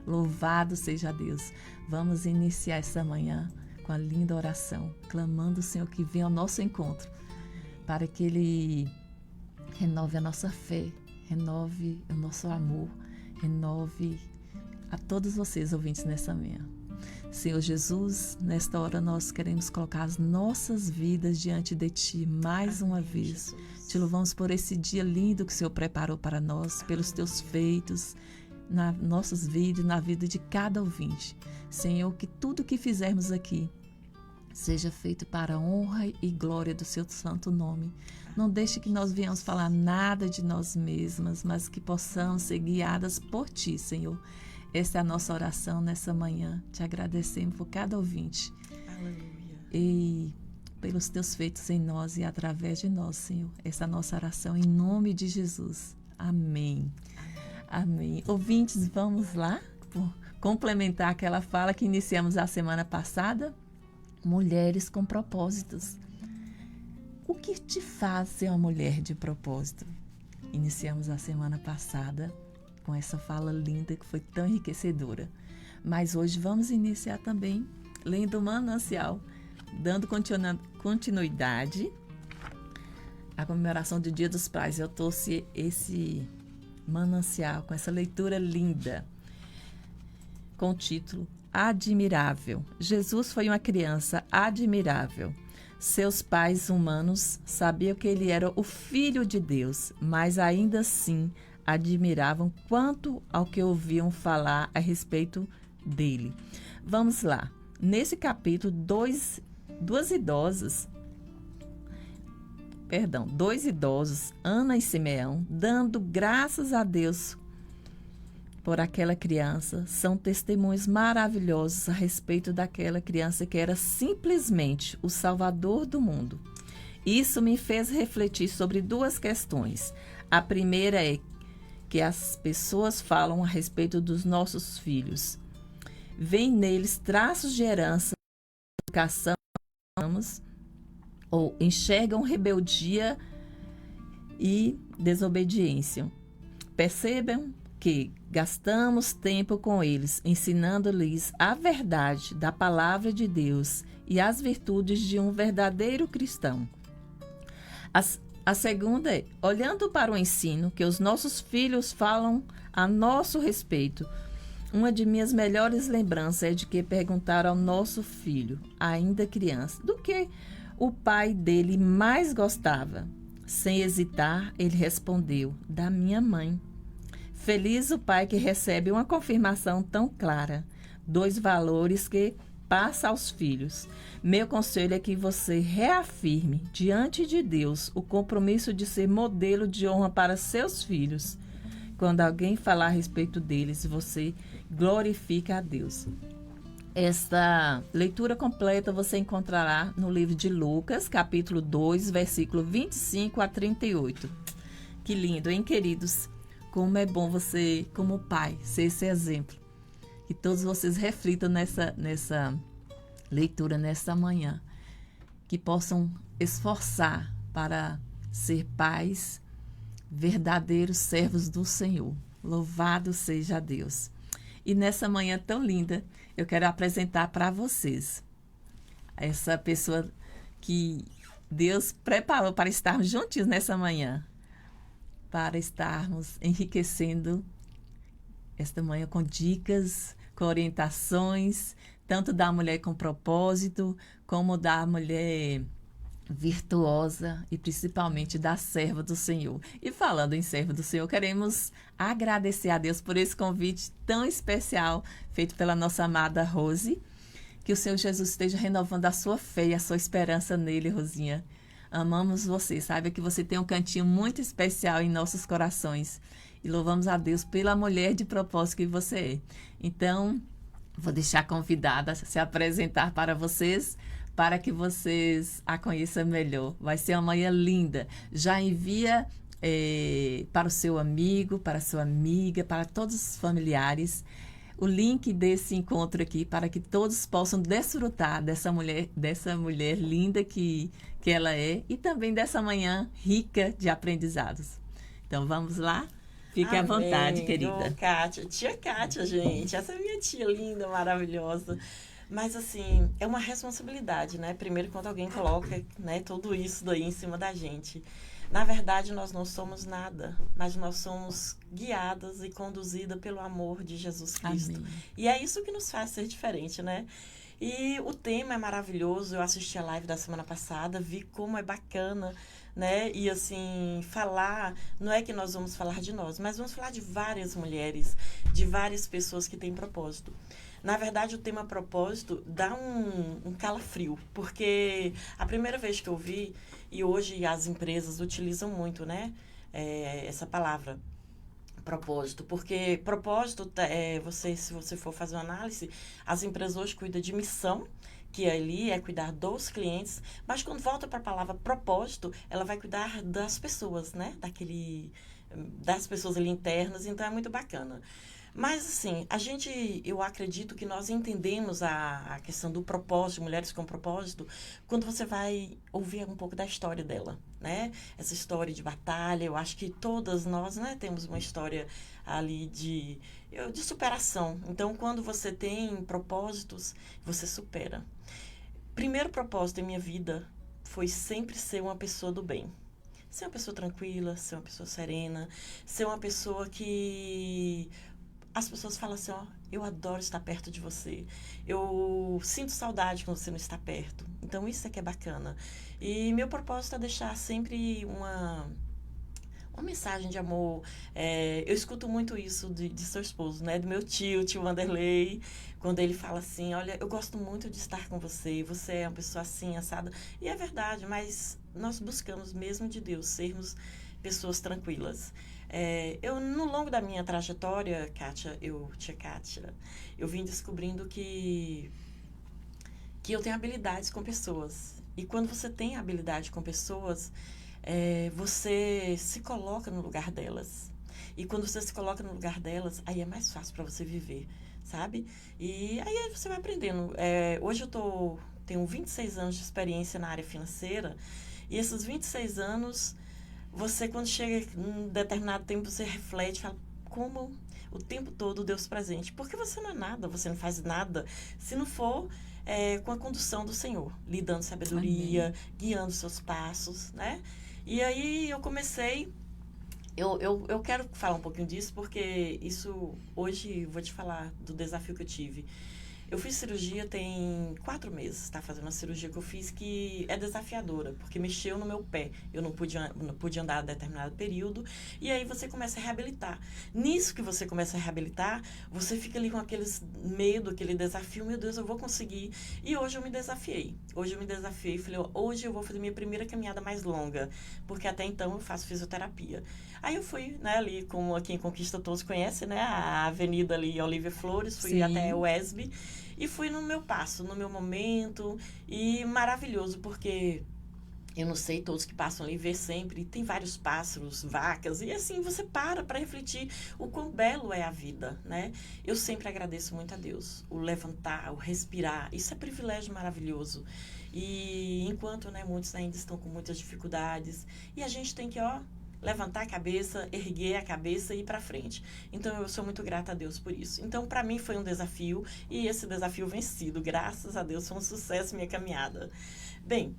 Louvado seja Deus. Vamos iniciar essa manhã com a linda oração, clamando o Senhor que venha ao nosso encontro, para que Ele renove a nossa fé, renove o nosso amor, renove a todos vocês ouvintes nessa manhã. Senhor Jesus, nesta hora nós queremos colocar as nossas vidas diante de Ti mais uma vez. Jesus. Te louvamos por esse dia lindo que o Senhor preparou para nós, pelos Teus feitos, nas nossas vidas, na vida de cada ouvinte. Senhor, que tudo que fizermos aqui seja feito para a honra e glória do Seu santo nome. Não deixe que nós venhamos falar nada de nós mesmas, mas que possamos ser guiadas por Ti, Senhor. Essa é a nossa oração nessa manhã. Te agradecemos por cada ouvinte. Aleluia. E pelos Teus feitos em nós e através de nós, Senhor. Essa é a nossa oração em nome de Jesus. Amém. Amém. Ouvintes, vamos lá complementar aquela fala que iniciamos a semana passada. Mulheres com propósitos. O que te faz ser uma mulher de propósito? Iniciamos a semana passada com essa fala linda que foi tão enriquecedora. Mas hoje vamos iniciar também lendo o manancial, dando continuidade à comemoração do Dia dos Pais. Eu trouxe esse manancial com essa leitura linda, com o título Admirável. Jesus foi uma criança admirável. Seus pais humanos sabiam que ele era o Filho de Deus, mas ainda assim admiravam quanto ao que ouviam falar a respeito dele. Vamos lá. Nesse capítulo, dois idosos, Ana e Simeão, dando graças a Deus por aquela criança, são testemunhos maravilhosos a respeito daquela criança que era simplesmente o Salvador do mundo. Isso me fez refletir sobre duas questões. A primeira é que as pessoas falam a respeito dos nossos filhos. Vêem neles traços de herança, educação, ou enxergam rebeldia e desobediência. Percebam que gastamos tempo com eles, ensinando-lhes a verdade da palavra de Deus e as virtudes de um verdadeiro cristão. A segunda é, olhando para o ensino que os nossos filhos falam a nosso respeito, uma de minhas melhores lembranças é de que perguntaram ao nosso filho, ainda criança, do que o pai dele mais gostava. Sem hesitar, ele respondeu, da minha mãe. Feliz o pai que recebe uma confirmação tão clara, dois valores que passa aos filhos. Meu conselho é que você reafirme diante de Deus o compromisso de ser modelo de honra para seus filhos. Quando alguém falar a respeito deles, você glorifica a Deus. Esta leitura completa você encontrará no livro de Lucas, capítulo 2, versículo 25 a 38. Que lindo, hein, queridos? Como é bom você, como pai, ser esse exemplo. Que todos vocês reflitam nessa leitura, nessa manhã. Que possam esforçar para ser pais, verdadeiros servos do Senhor. Louvado seja Deus. E nessa manhã tão linda, eu quero apresentar para vocês essa pessoa que Deus preparou para estarmos juntos nessa manhã. Para estarmos enriquecendo esta manhã com dicas, com orientações, tanto da mulher com propósito, como da mulher virtuosa e principalmente da serva do Senhor. E falando em serva do Senhor, queremos agradecer a Deus por esse convite tão especial feito pela nossa amada Rose. Que o Senhor Jesus esteja renovando a sua fé e a sua esperança nele, Rosinha. Amamos você, saiba que você tem um cantinho muito especial em nossos corações. E louvamos a Deus pela mulher de propósito que você é. Então, vou deixar a convidada se apresentar para vocês, para que vocês a conheçam melhor. Vai ser uma manhã linda. Já envia para o seu amigo, para a sua amiga, para todos os familiares, o link desse encontro aqui, para que todos possam desfrutar dessa mulher linda que ela é, e também dessa manhã rica de aprendizados. Então, vamos lá? Fique à vontade, Amém. querida. Ô, Kátia, tia Kátia, gente, essa é minha tia linda, maravilhosa. Mas, assim, é uma responsabilidade, né? Primeiro, quando alguém coloca, né, tudo isso daí em cima da gente. Na verdade, nós não somos nada, mas nós somos guiadas e conduzidas pelo amor de Jesus Cristo. Amém. E é isso que nos faz ser diferente, né? E o tema é maravilhoso. Eu assisti a live da semana passada, vi como é bacana, né? E assim, falar, não é que nós vamos falar de nós, mas vamos falar de várias mulheres, de várias pessoas que têm propósito. Na verdade, o tema propósito dá um calafrio, porque a primeira vez que eu vi, e hoje as empresas utilizam muito, né? Essa palavra propósito, porque propósito se você for fazer uma análise, as empresas hoje cuidam de missão, que ali é cuidar dos clientes, mas quando volta para a palavra propósito, ela vai cuidar das pessoas, né? Das pessoas ali internas, então é muito bacana. Mas, assim, eu acredito que nós entendemos a questão do propósito, mulheres com propósito, quando você vai ouvir um pouco da história dela, né? Essa história de batalha, eu acho que todas nós, né, temos uma história ali de superação. Então, quando você tem propósitos, você supera. Primeiro propósito em minha vida foi sempre ser uma pessoa do bem. Ser uma pessoa tranquila, ser uma pessoa serena, ser uma pessoa que as pessoas falam assim, ó, eu adoro estar perto de você. Eu sinto saudade quando você não está perto. Então, isso é que é bacana. E meu propósito é deixar sempre uma mensagem de amor. Eu escuto muito isso de seu esposo, né? Do meu tio Wanderlei, quando ele fala assim, olha, eu gosto muito de estar com você, você é uma pessoa assim, assada. E é verdade, mas nós buscamos mesmo de Deus sermos pessoas tranquilas. No longo da minha trajetória, tia Kátia, eu vim descobrindo que eu tenho habilidades com pessoas. E quando você tem habilidade com pessoas, você se coloca no lugar delas. E quando você se coloca no lugar delas, aí é mais fácil para você viver, sabe? E aí você vai aprendendo. Hoje tenho 26 anos de experiência na área financeira. E esses 26 anos, você, quando chega em um determinado tempo, você reflete, fala, como o tempo todo Deus presente. Porque você não é nada, você não faz nada, se não for com a condução do Senhor, lhe dando sabedoria, Amém. guiando seus passos, né? E aí eu comecei, eu quero falar um pouquinho disso, porque isso, hoje, vou te falar do desafio que eu tive. Eu fiz cirurgia tem 4 meses, tá? Fazendo uma cirurgia que eu fiz que é desafiadora, porque mexeu no meu pé. Eu não pude andar a determinado período. E aí você começa a reabilitar. Nisso que você começa a reabilitar, você fica ali com aqueles medo, aquele desafio. Meu Deus, eu vou conseguir. E hoje eu me desafiei. Falei, hoje eu vou fazer minha primeira caminhada mais longa. Porque até então eu faço fisioterapia. Aí eu fui, né, ali, como aqui em Conquista todos conhecem, né? A avenida ali, Olívia Flores, fui até o Sim. ESB. E fui no meu passo, no meu momento. E maravilhoso, porque eu não sei, todos que passam ali vê sempre. Tem vários pássaros, vacas. E assim, você para refletir o quão belo é a vida, né? Eu sempre agradeço muito a Deus. O levantar, o respirar. Isso é privilégio maravilhoso. E enquanto, né, muitos ainda estão com muitas dificuldades. E a gente tem que, levantar a cabeça, erguer a cabeça e ir para frente. Então, eu sou muito grata a Deus por isso. Então, para mim foi um desafio e esse desafio vencido. Graças a Deus, foi um sucesso minha caminhada. Bem,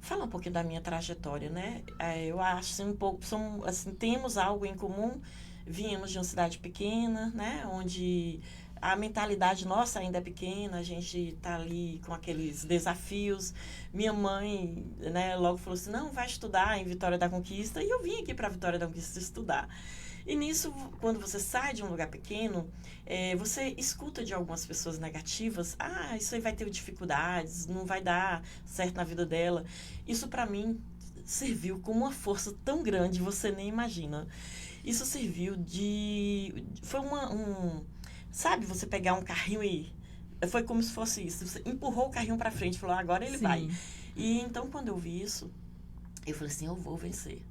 fala um pouquinho da minha trajetória, né? Eu acho assim, temos algo em comum. Viemos de uma cidade pequena, né? Onde a mentalidade nossa ainda é pequena, a gente tá ali com aqueles desafios. Minha mãe, né, logo falou assim, não, vai estudar em Vitória da Conquista. E eu vim aqui para Vitória da Conquista estudar. E nisso, quando você sai de um lugar pequeno, você escuta de algumas pessoas negativas, isso aí vai ter dificuldades, não vai dar certo na vida dela. Isso para mim serviu como uma força tão grande, você nem imagina. Isso serviu foi sabe, você pegar um carrinho e foi como se fosse isso. Você empurrou o carrinho para frente e falou, agora ele vai. Sim. E então, quando eu vi isso, eu falei assim, eu vou vencer.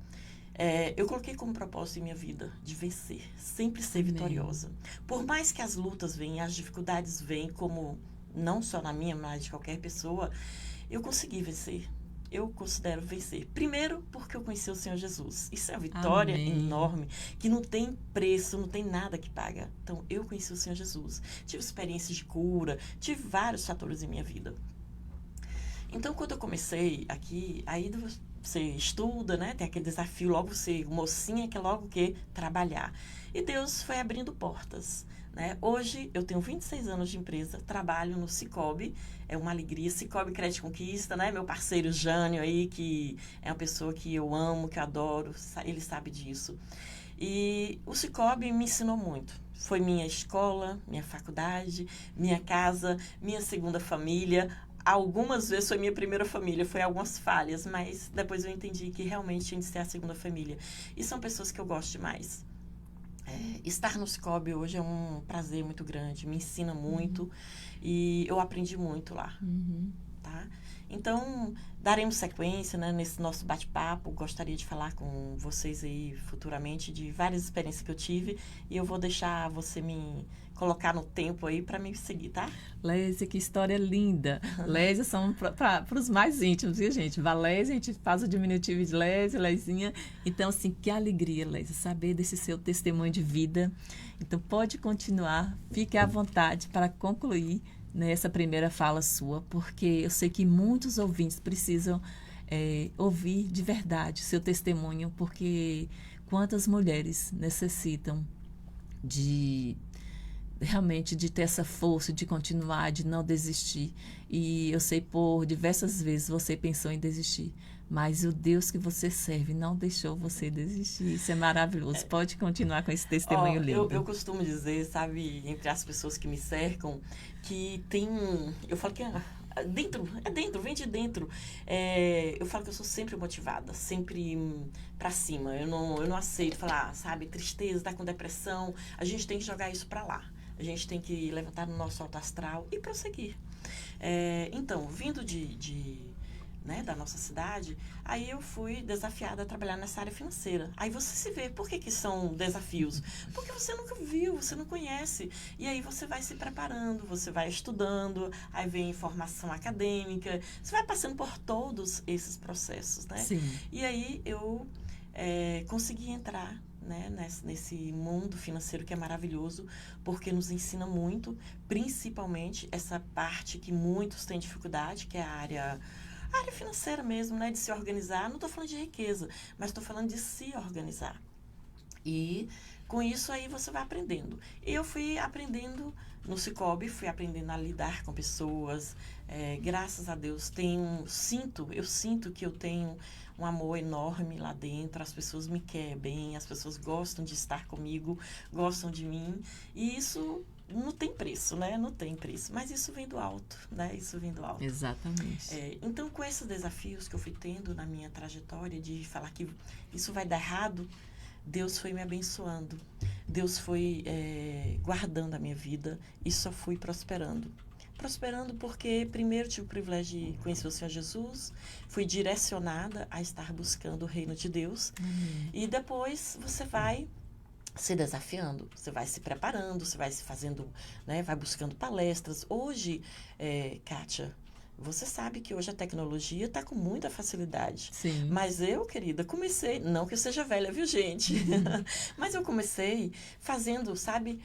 Eu coloquei como propósito em minha vida de vencer, sempre ser Amém. vitoriosa. Por mais que as lutas venham, as dificuldades venham, como não só na minha, mas de qualquer pessoa, eu consegui vencer. eu considero vencer. Primeiro, porque eu conheci o Senhor Jesus. Isso é uma vitória enorme, que não tem preço, não tem nada que paga. Então, eu conheci o Senhor Jesus. Tive experiências de cura, tive vários fatores em minha vida. Então, quando eu comecei aqui, aí você estuda, né? Tem aquele desafio, logo você, mocinha, que é logo que trabalhar. E Deus foi abrindo portas, né? Hoje, eu tenho 26 anos de empresa, trabalho no Sicoob, é uma alegria. Sicoob Crédito Conquista, né? Meu parceiro Jânio aí, que é uma pessoa que eu amo, que eu adoro, ele sabe disso. E o Sicoob me ensinou muito. Foi minha escola, minha faculdade, minha casa, minha segunda família. Algumas vezes foi minha primeira família, foi algumas falhas, mas depois eu entendi que realmente tinha de ser a segunda família. E são pessoas que eu gosto demais. Estar no Sicoob hoje é um prazer muito grande, me ensina muito e eu aprendi muito lá, tá? Então, daremos sequência, né, nesse nosso bate-papo. Gostaria de falar com vocês aí futuramente de várias experiências que eu tive e eu vou deixar você me colocar no tempo aí para me seguir, tá? Lésia, que história linda. Lésia são para os mais íntimos, viu, gente? Valésia, a gente faz o diminutivo de Lésia, Lézinha. Então, assim, que alegria, Lésia, saber desse seu testemunho de vida. Então, pode continuar, fique à vontade para concluir nessa primeira fala sua, porque eu sei que muitos ouvintes precisam ouvir de verdade seu testemunho, porque quantas mulheres necessitam realmente de ter essa força, de continuar, de não desistir. E eu sei por diversas vezes você pensou em desistir, mas o Deus que você serve não deixou você desistir. Isso é maravilhoso. Pode continuar com esse testemunho lindo. Eu costumo dizer, sabe, entre as pessoas que me cercam, que tem... Eu falo que vem de dentro. Eu falo que eu sou sempre motivada, sempre pra cima. Eu não aceito falar, sabe, tristeza, tá com depressão. A gente tem que jogar isso pra lá. A gente tem que levantar no nosso alto astral e prosseguir. Então, vindo da nossa cidade, aí eu fui desafiada a trabalhar nessa área financeira. Aí você se vê, por que são desafios? Porque você nunca viu, você não conhece. E aí você vai se preparando, você vai estudando, aí vem formação acadêmica, você vai passando por todos esses processos, né? Sim. E aí eu consegui entrar, né, nesse mundo financeiro que é maravilhoso, porque nos ensina muito, principalmente essa parte que muitos têm dificuldade, que é a área financeira mesmo, né, de se organizar. Não estou falando de riqueza, mas estou falando de se organizar. E com isso aí você vai aprendendo. Eu fui aprendendo no Sicoob, fui aprendendo a lidar com pessoas. Graças a Deus eu sinto que eu tenho um amor enorme lá dentro. As pessoas me querem bem, as pessoas gostam de estar comigo, gostam de mim. E isso não tem preço, né? Não tem preço. Mas isso vem do alto, né? Isso vem do alto. Exatamente. Então, com esses desafios que eu fui tendo na minha trajetória de falar que isso vai dar errado, Deus foi me abençoando. Deus foi guardando a minha vida e só fui prosperando. Prosperando porque, primeiro, tive o privilégio de conhecer o Senhor Jesus, fui direcionada a estar buscando o reino de Deus. E depois você vai se desafiando, você vai se preparando, você vai se fazendo, né, vai buscando palestras. Hoje, Kátia, você sabe que hoje a tecnologia está com muita facilidade. Sim. Mas eu, querida, comecei... Não que eu seja velha, viu, gente? Mas eu comecei fazendo, sabe,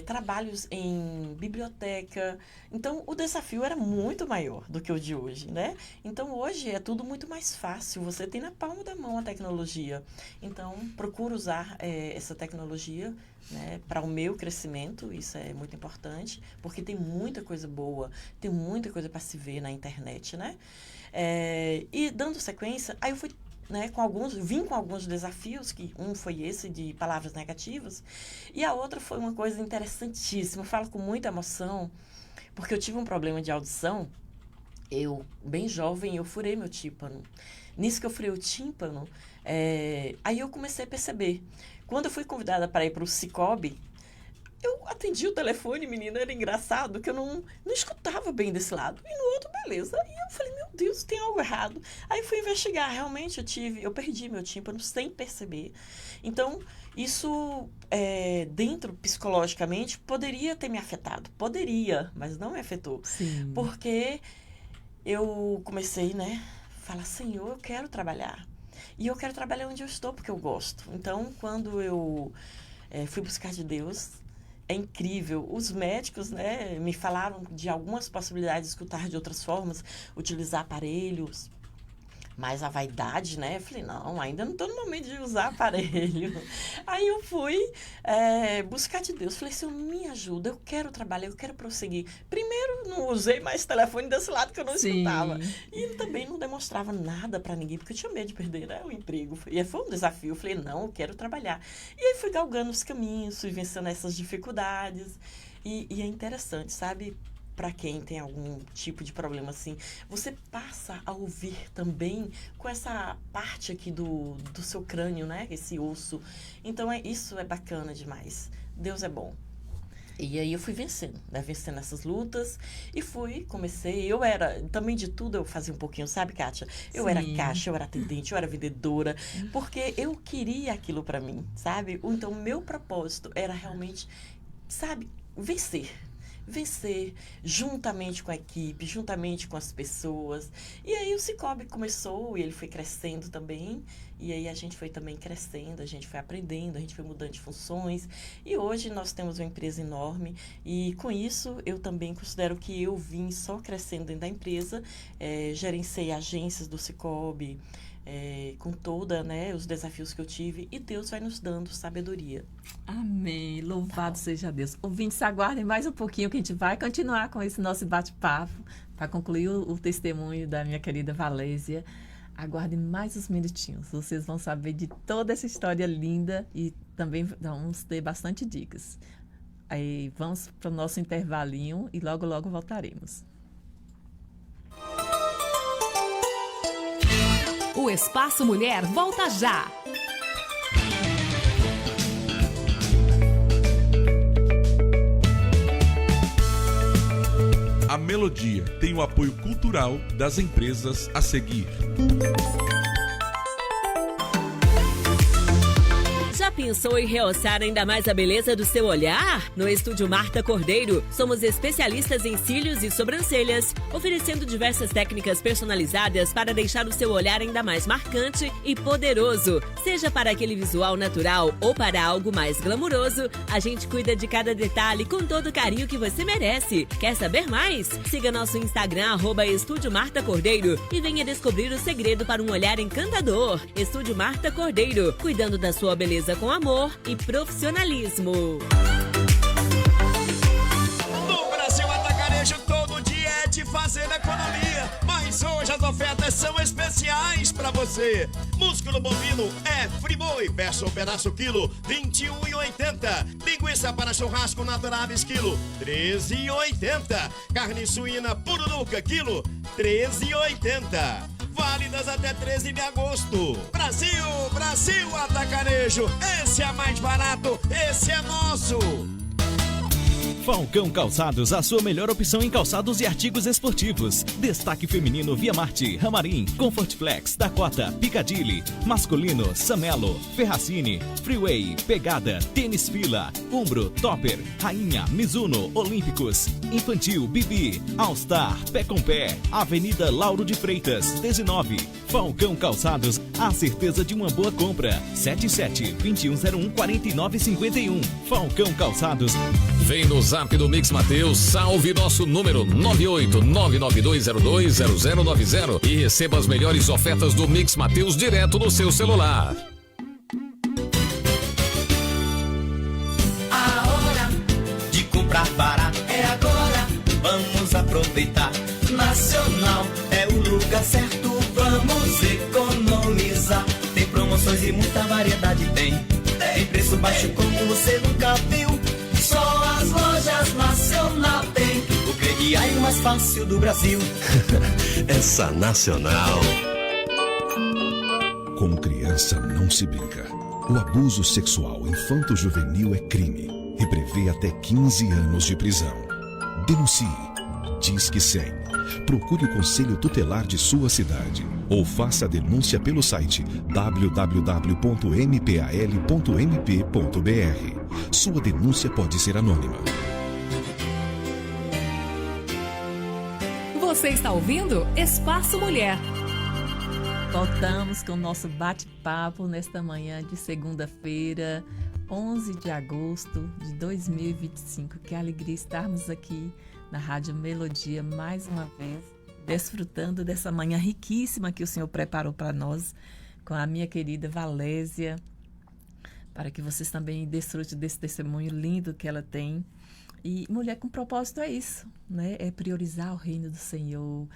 trabalhos em biblioteca. Então, o desafio era muito maior do que o de hoje, né? Então, hoje é tudo muito mais fácil. Você tem na palma da mão a tecnologia. Então, procuro usar essa tecnologia, né, para o meu crescimento. Isso é muito importante, porque tem muita coisa boa, tem muita coisa para se ver na internet, né? E dando sequência, aí eu fui, né, vim com alguns desafios, que um foi esse de palavras negativas, e a outra foi uma coisa interessantíssima. Eu falo com muita emoção, porque eu tive um problema de audição. Eu, bem jovem, eu furei meu tímpano. Nisso que eu furei o tímpano, aí eu comecei a perceber. Quando eu fui convidada para ir para o Sicoob, eu atendi o telefone, menina, era engraçado, que eu não escutava bem desse lado. E no outro, beleza. E eu falei, meu Deus, tem algo errado. Aí fui investigar, realmente eu perdi meu tímpano sem perceber. Então, isso, dentro, psicologicamente, poderia ter me afetado. Poderia, mas não me afetou. Sim. Porque eu comecei, né, falar, Senhor, eu quero trabalhar. E eu quero trabalhar onde eu estou, porque eu gosto. Então, quando eu fui buscar de Deus, é incrível. Os médicos, né, me falaram de algumas possibilidades de escutar de outras formas, utilizar aparelhos. Mas a vaidade, né? Eu falei, não, ainda não estou no momento de usar aparelho. Aí eu fui buscar de Deus. Falei, Senhor, me ajuda, eu quero trabalhar, eu quero prosseguir. Primeiro, não usei mais telefone desse lado que eu não escutava. E também não demonstrava nada para ninguém, porque eu tinha medo de perder, né, o emprego. E foi um desafio. Eu falei, não, eu quero trabalhar. E aí fui galgando os caminhos, fui vencendo essas dificuldades. E é interessante, sabe? Para quem tem algum tipo de problema assim, você passa a ouvir também com essa parte aqui do seu crânio, né? Esse osso. Então, isso é bacana demais. Deus é bom. E aí eu fui vencendo, né? Vencendo essas lutas. E comecei. Eu era, também de tudo eu fazia um pouquinho, sabe, Kátia? Eu era caixa, eu era atendente, eu era vendedora. Porque eu queria aquilo para mim, sabe? Então, o meu propósito era realmente, sabe, vencer juntamente com a equipe, juntamente com as pessoas. E aí o Sicoob começou e ele foi crescendo também. E aí a gente foi também crescendo, a gente foi aprendendo, a gente foi mudando de funções. E hoje nós temos uma empresa enorme. E com isso eu também considero que eu vim só crescendo dentro da empresa. Gerenciei agências do Sicoob, com todos, né, os desafios que eu tive, e Deus vai nos dando sabedoria. Amém. Louvado seja Deus. Ouvintes, aguardem mais um pouquinho que a gente vai continuar com esse nosso bate-papo para concluir o testemunho da minha querida Valésia. Aguardem mais uns minutinhos. Vocês vão saber de toda essa história linda e também vamos ter bastante dicas. Aí vamos para o nosso intervalinho e logo, logo voltaremos. O Espaço Mulher volta já! A Melodia tem o apoio cultural das empresas a seguir. Já pensou em realçar ainda mais a beleza do seu olhar? No Estúdio Marta Cordeiro, somos especialistas em cílios e sobrancelhas, oferecendo diversas técnicas personalizadas para deixar o seu olhar ainda mais marcante e poderoso. Seja para aquele visual natural ou para algo mais glamuroso, a gente cuida de cada detalhe com todo o carinho que você merece. Quer saber mais? Siga nosso Instagram, @Estúdio Marta Cordeiro, e venha descobrir o segredo para um olhar encantador. Estúdio Marta Cordeiro, cuidando da sua beleza com amor e profissionalismo. No Brasil Atacarejo, todo dia é de fazer economia, mas hoje as ofertas são especiais pra você. Músculo bovino é Friboi, peça um pedaço quilo, R$21,80. Linguiça para churrasco Naturabis quilo, R$13,80. Carne suína Pururuca quilo, R$13,80. Válidas até 13 de agosto. Brasil, Brasil Atacarejo. Esse é mais barato, esse é nosso. Falcão Calçados, a sua melhor opção em calçados e artigos esportivos. Destaque feminino Via Marte, Ramarim, Comfort Flex, Dakota, Piccadilly. Masculino, Samelo, Ferracini, Freeway, Pegada, Tênis Fila, Umbro, Topper, Rainha, Mizuno, Olímpicos. Infantil, Bibi, All Star, Pé com Pé, Avenida Lauro de Freitas, 19. Falcão Calçados, a certeza de uma boa compra. 77-2101-4951. Falcão Calçados. Vem no Zap do Mix Mateus, salve nosso número 98992020090 e receba as melhores ofertas do Mix Mateus direto no seu celular. A hora de comprar barato é agora, vamos aproveitar. Nacional é o lugar certo, vamos economizar. Tem promoções e muita variedade tem preço baixo como você nunca viu. Só as lojas Nacional tem o crediário mais fácil do Brasil. Essa Nacional. Com criança não se brinca. O abuso sexual infanto-juvenil é crime e prevê até 15 anos de prisão. Denuncie. Disque 100. Procure o Conselho Tutelar de sua cidade ou faça a denúncia pelo site www.mpal.mp.br. Sua denúncia pode ser anônima. Você está ouvindo Espaço Mulher. Voltamos com o nosso bate-papo nesta manhã de segunda-feira, 11 de agosto de 2025. Que alegria estarmos aqui na Rádio Melodia mais uma vez, desfrutando dessa manhã riquíssima que o Senhor preparou para nós, com a minha querida Valésia, para que vocês também desfrutem desse testemunho lindo que ela tem. E mulher com propósito é isso, né? É priorizar o reino do Senhor,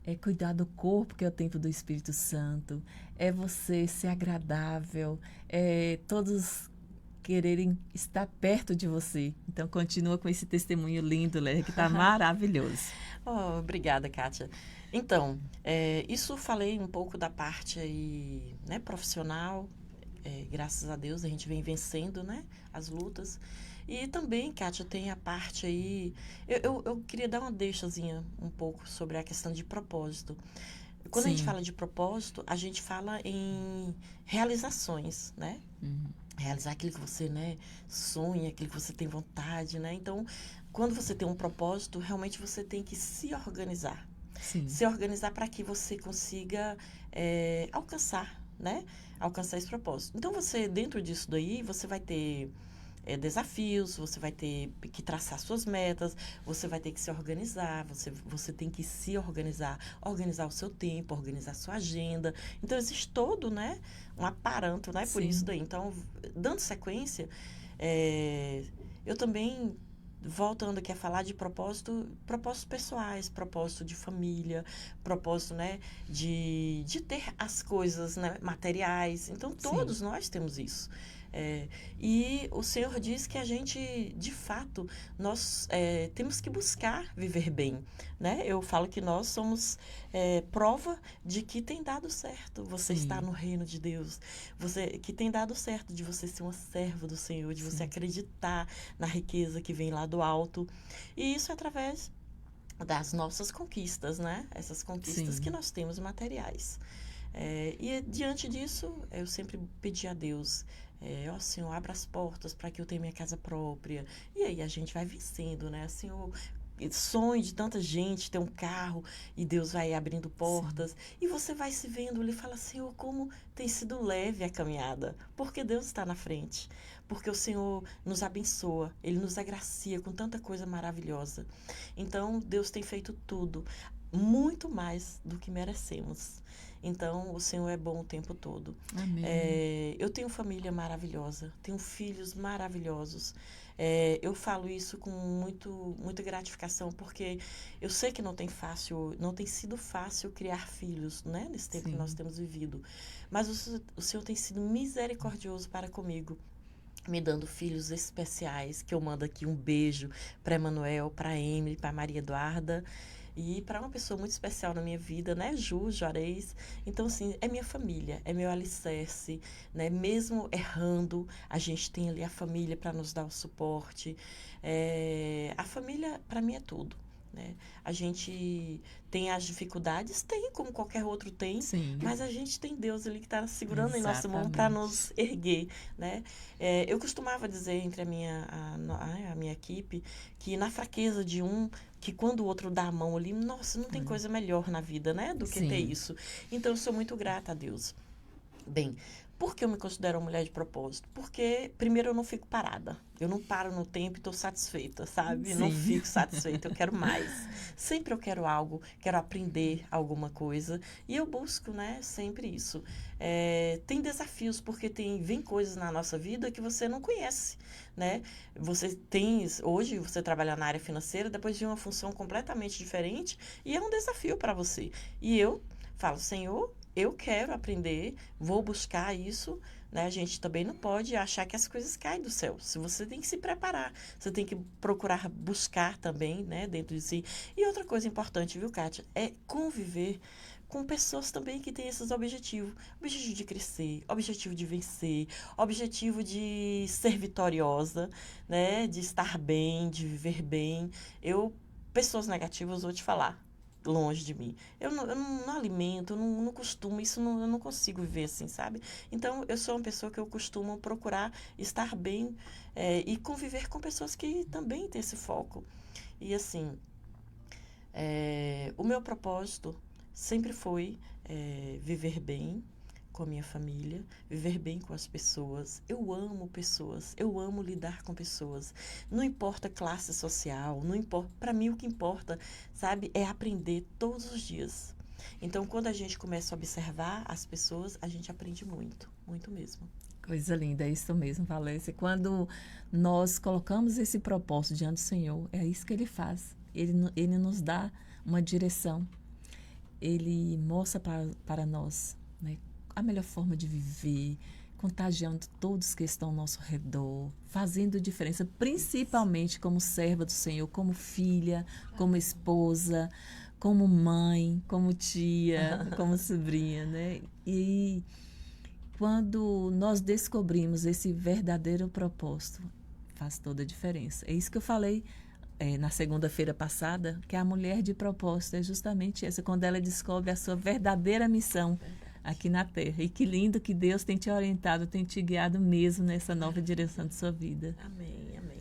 é cuidar do corpo, que é o templo do Espírito Santo, é você ser agradável, é todos quererem estar perto de você. Então, continua com esse testemunho lindo, Léa, que está maravilhoso. Obrigada, Kátia. Então, isso falei um pouco da parte aí, né, profissional. Graças a Deus, a gente vem vencendo, né, as lutas. E também, Kátia, tem a parte aí... Eu queria dar uma deixazinha um pouco sobre a questão de propósito. Quando a gente fala de propósito, a gente fala em realizações, né? Realizar aquilo que você, né, sonha, aquilo que você tem vontade, né? Então, quando você tem um propósito, realmente você tem que se organizar. Sim. Se organizar para que você consiga alcançar, né? Alcançar esse propósito. Então, você, dentro disso daí, você vai ter desafios, você vai ter que traçar suas metas, você vai ter que se organizar, você tem que se organizar o seu tempo, organizar a sua agenda. Então, existe todo, né, um aparato, né, por isso daí. Então, dando sequência, eu também, voltando aqui a falar de propósitos pessoais, propósito de família, propósito, né, de ter as coisas, né, materiais. Então, todos nós temos isso. E o Senhor diz que a gente, de fato, nós temos que buscar viver bem, né? Eu falo que nós somos prova de que tem dado certo você estar no reino de Deus, que tem dado certo de você ser uma serva do Senhor, de você acreditar na riqueza que vem lá do alto. E isso é através das nossas conquistas, né? Essas conquistas que nós temos materiais. E diante disso, eu sempre pedi a Deus, ó Senhor, abra as portas para que eu tenha minha casa própria. E aí a gente vai vencendo, né? Senhor, sonho de tanta gente ter um carro, e Deus vai abrindo portas. E você vai se vendo ali e fala, Senhor, como tem sido leve a caminhada. Porque Deus está na frente. Porque o Senhor nos abençoa, Ele nos agracia com tanta coisa maravilhosa. Então, Deus tem feito tudo, muito mais do que merecemos. Então, o Senhor é bom o tempo todo. Amém. Eu tenho família maravilhosa, tenho filhos maravilhosos. Eu falo isso com muita gratificação, porque eu sei que não tem sido fácil criar filhos, né, nesse tempo que nós temos vivido. Mas o Senhor tem sido misericordioso para comigo, me dando filhos especiais, que eu mando aqui um beijo para Emanuel, para Emily, para Maria Eduarda. E para uma pessoa muito especial na minha vida, né, Juarez. Então, assim, é minha família, é meu alicerce, né? Mesmo errando, a gente tem ali a família para nos dar o suporte. A família, para mim, é tudo, né? A gente tem as dificuldades, tem, como qualquer outro tem, mas a gente tem Deus ali que está segurando em nossa mão para nos erguer, né? Eu costumava dizer entre a minha equipe que na fraqueza de um, que quando o outro dá a mão ali, nossa, não tem coisa melhor na vida, né, do que ter isso. Então, eu sou muito grata a Deus. Bem, por que eu me considero uma mulher de propósito? Porque, primeiro, eu não fico parada. Eu não paro no tempo e estou satisfeita, sabe? Não fico satisfeita, eu quero mais. Sempre eu quero algo, quero aprender alguma coisa. E eu busco, né, sempre isso. Tem desafios, porque vem coisas na nossa vida que você não conhece, né? Hoje, você trabalha na área financeira, depois de uma função completamente diferente, e é um desafio para você. E eu falo, Senhor, eu quero aprender, vou buscar isso, né? A gente também não pode achar que as coisas caem do céu. Você tem que se preparar, você tem que procurar buscar também, né, dentro de si. E outra coisa importante, viu, Kátia, é conviver com pessoas também que têm esses objetivos. Objetivo de crescer, objetivo de vencer, objetivo de ser vitoriosa, né, de estar bem, de viver bem. Pessoas negativas, vou te falar, longe de mim. Eu não alimento, eu não costumo, eu não consigo viver assim, sabe? Então, eu sou uma pessoa que eu costumo procurar estar bem e conviver com pessoas que também têm esse foco. E assim, o meu propósito sempre foi viver bem com a minha família, viver bem com as pessoas. Eu amo pessoas, eu amo lidar com pessoas. Não importa classe social, não importa. Para mim, o que importa, sabe, é aprender todos os dias. Então, quando a gente começa a observar as pessoas, a gente aprende muito, muito mesmo. Coisa linda, é isso mesmo, Valécia. Quando nós colocamos esse propósito diante do Senhor, é isso que Ele faz. Ele nos dá uma direção. Ele mostra para nós, né, a melhor forma de viver, contagiando todos que estão ao nosso redor, fazendo diferença, principalmente como serva do Senhor, como filha, como esposa, como mãe, como tia, como sobrinha, né? E quando nós descobrimos esse verdadeiro propósito, faz toda a diferença. É isso que eu falei na segunda-feira passada, que a mulher de propósito é justamente essa, quando ela descobre a sua verdadeira missão aqui na Terra. E que lindo que Deus tem te orientado, tem te guiado mesmo nessa nova direção de sua vida. Amém, amém.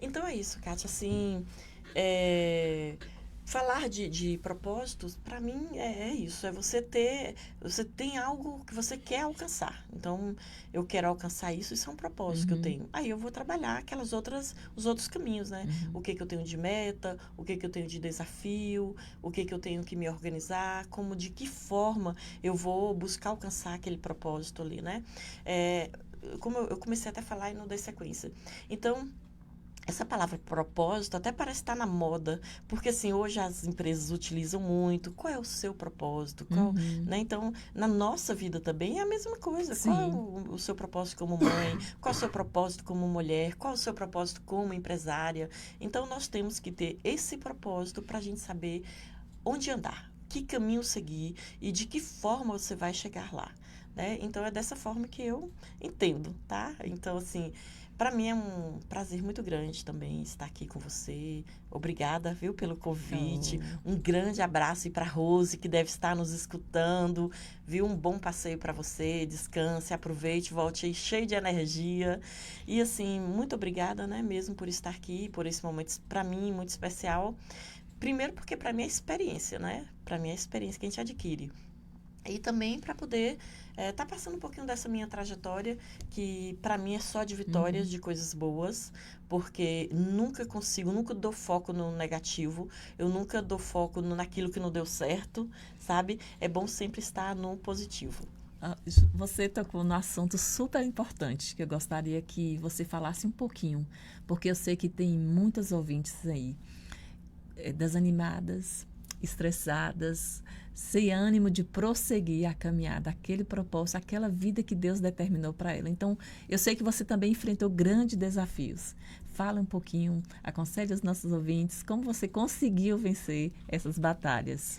Então é isso, Kátia, assim, falar de propósitos, para mim, é isso. É você tem algo que você quer alcançar. Então, eu quero alcançar isso é um propósito que eu tenho. Aí eu vou trabalhar os outros caminhos, né? O que eu tenho de meta, o que eu tenho de desafio, o que eu tenho que me organizar, de que forma eu vou buscar alcançar aquele propósito ali, né? Como eu comecei até a falar e não dei sequência. Então, essa palavra propósito até parece estar na moda, porque assim, hoje as empresas utilizam muito. Qual é o seu propósito? Né? Então, na nossa vida também é a mesma coisa. Sim. Qual é o seu propósito como mãe? Qual é o seu propósito como mulher? Qual é o seu propósito como empresária? Então, nós temos que ter esse propósito para a gente saber onde andar, que caminho seguir e de que forma você vai chegar lá. Né? Então, é dessa forma que eu entendo, tá? Então, assim, para mim é um prazer muito grande também estar aqui com você. Obrigada, viu, pelo convite. Um grande abraço e para a Rose, que deve estar nos escutando. Viu? Um bom passeio para você. Descanse, aproveite, volte aí cheio de energia. E, assim, muito obrigada, né, mesmo por estar aqui, por esse momento, para mim, muito especial. Primeiro porque para mim é experiência, né? Para mim é a experiência que a gente adquire. E também para poder tá passando um pouquinho dessa minha trajetória, que para mim é só de vitórias, de coisas boas, porque nunca dou foco no negativo, eu nunca dou foco naquilo que não deu certo, sabe? É bom sempre estar no positivo. Você tocou num assunto super importante, que eu gostaria que você falasse um pouquinho, porque eu sei que tem muitas ouvintes aí, desanimadas, estressadas, sem ânimo de prosseguir a caminhada, aquele propósito, aquela vida que Deus determinou para ela. Então, eu sei que você também enfrentou grandes desafios. Fala um pouquinho, aconselhe os nossos ouvintes, como você conseguiu vencer essas batalhas.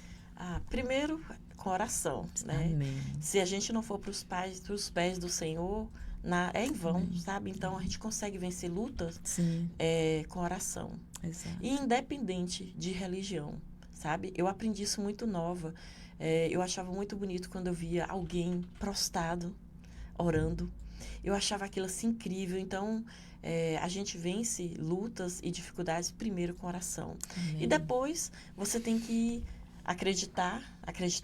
Primeiro, com oração, né? Amém. Se a gente não for para os pés do Senhor, é em vão, sabe? Então, a gente consegue vencer lutas com oração. Exato. E independente de religião. Sabe? Eu aprendi isso muito nova. Eu achava muito bonito quando eu via alguém prostrado, orando. Eu achava aquilo assim incrível. Então, a gente vence lutas e dificuldades primeiro com oração. Amém. E depois, você tem que acreditar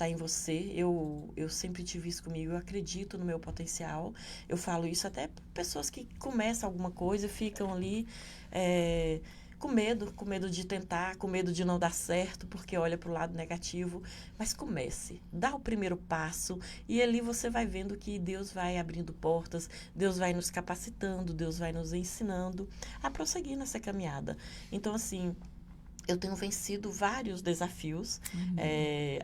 em você. Eu sempre tive isso comigo. Eu acredito no meu potencial. Eu falo isso até para pessoas que começam alguma coisa, ficam ali... com medo de tentar, com medo de não dar certo, porque olha para o lado negativo. Mas comece, dá o primeiro passo e ali você vai vendo que Deus vai abrindo portas, Deus vai nos capacitando, Deus vai nos ensinando a prosseguir nessa caminhada. Então, assim, eu tenho vencido vários desafios.